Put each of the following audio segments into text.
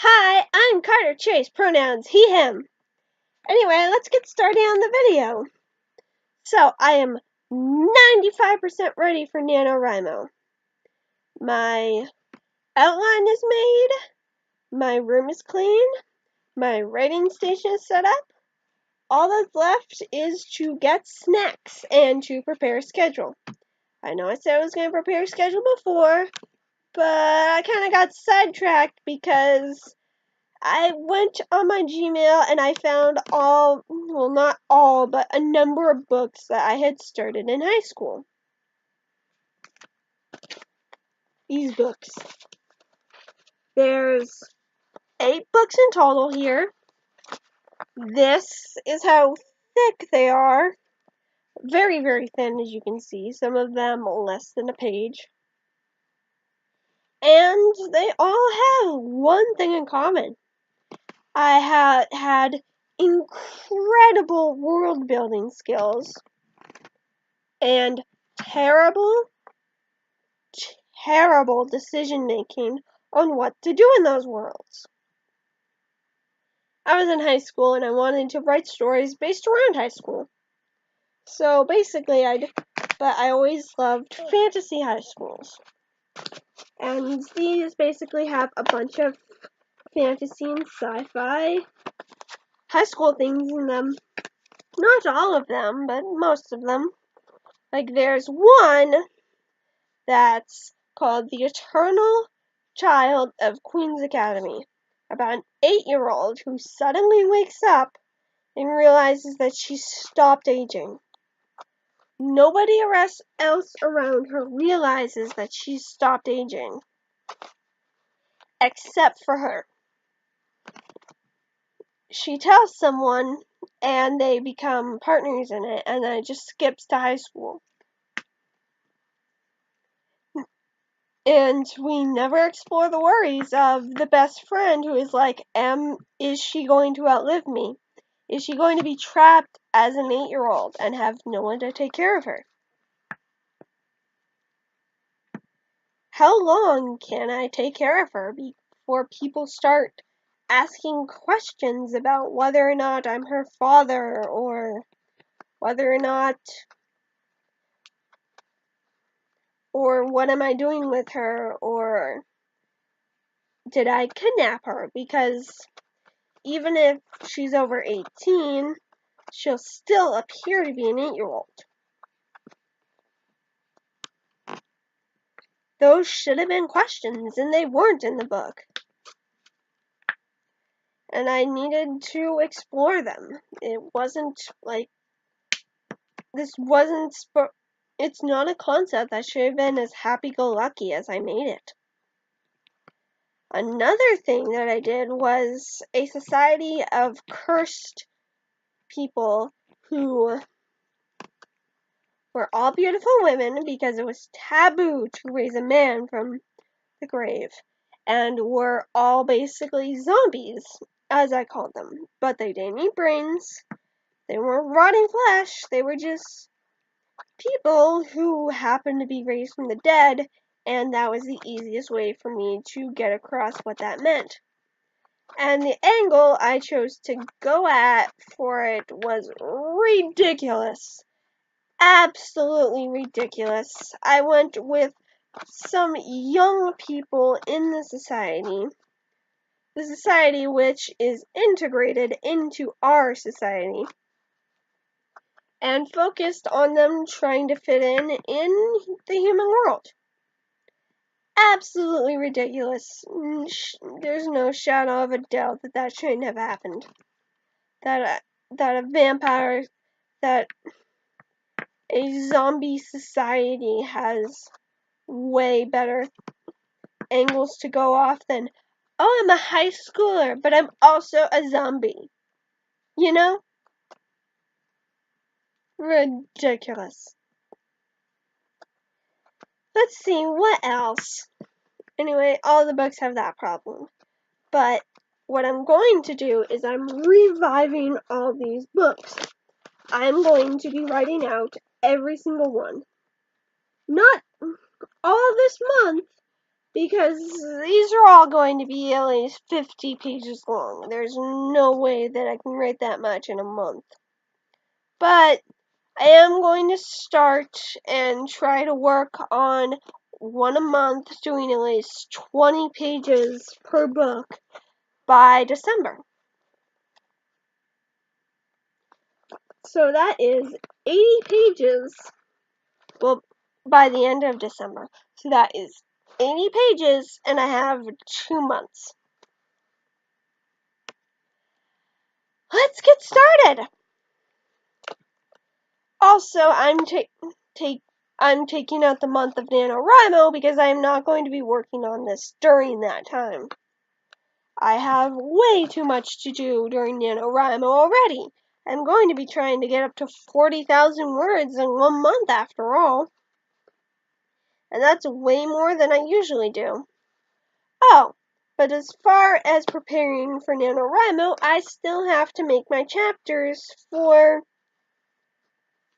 Hi, I'm Carter Chase, pronouns he, him. Anyway, let's get started on the video. So, I am 95% ready for NaNoWriMo. My outline is made, my room is clean, my writing station is set up. All that's left is to get snacks and to prepare a schedule. I know I said I was going to prepare a schedule before, but I kind of got sidetracked because I went on my Gmail and I found not all, but a number of books that I had started in high school. These books. There's 8 books in total here. This is how thick they are. Very, very thin, as you can see. Some of them less than a page. And they all have one thing in common. I had incredible world building skills and terrible decision making on what to do in those worlds. I was in high school and I wanted to write stories based around high school. So basically I always loved fantasy high schools. And these basically have a bunch of fantasy and sci-fi high school things in them. Not all of them, but most of them. Like there's one that's called The Eternal Child of Queen's Academy, about an 8-year-old who suddenly wakes up and realizes that she's stopped aging. Nobody else around her realizes that she's stopped aging, except for her. She tells someone, and they become partners in it, and then it just skips to high school. And we never explore the worries of the best friend who is like, is she going to outlive me? Is she going to be trapped as an 8-year-old and have no one to take care of her? How long can I take care of her before people start asking questions about whether or not I'm her father, or whether or not, or what am I doing with her, or did I kidnap her? Because even if she's over 18, she'll still appear to be an 8-year-old. Those should have been questions, and they weren't in the book. And I needed to explore them. It wasn't like, it's not a concept that should have been as happy-go-lucky as I made it. Another thing that I did was a society of cursed people who were all beautiful women because it was taboo to raise a man from the grave, and were all basically zombies, as I called them. But they didn't eat brains, they weren't rotting flesh, they were just people who happened to be raised from the dead, and that was the easiest way for me to get across what that meant. And the angle I chose to go at for it was ridiculous. Absolutely ridiculous. I went with some young people in the society which is integrated into our society, and focused on them trying to fit in the human world. Absolutely ridiculous. There's no shadow of a doubt that shouldn't have happened. That a zombie society has way better angles to go off than, oh, I'm a high schooler, but I'm also a zombie. You know? Ridiculous. Let's see, what else? Anyway, all the books have that problem. But what I'm going to do is I'm reviving all these books. I'm going to be writing out every single one. Not all this month, because these are all going to be at least 50 pages long. There's no way that I can write that much in a month. But I am going to start and try to work on one a month, doing at least 20 pages per book by December. So that is 80 pages, well, by the end of December. So that is 80 pages, and I have 2 months. Let's get started! Also, I'm taking out the month of NaNoWriMo because I am not going to be working on this during that time. I have way too much to do during NaNoWriMo already. I'm going to be trying to get up to 40,000 words in 1 month after all. And that's way more than I usually do. Oh, but as far as preparing for NaNoWriMo, I still have to make my chapters for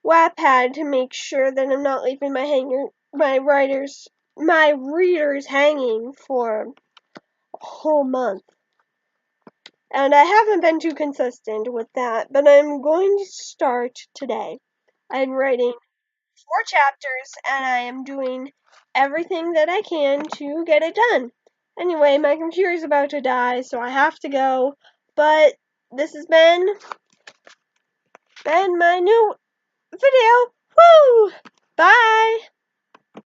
Wattpad to make sure that I'm not leaving my readers hanging for a whole month. And I haven't been too consistent with that, but I'm going to start today. I'm writing 4 chapters, and I am doing everything that I can to get it done. Anyway, my computer's about to die, so I have to go. But this has been my new video. Woo! Bye!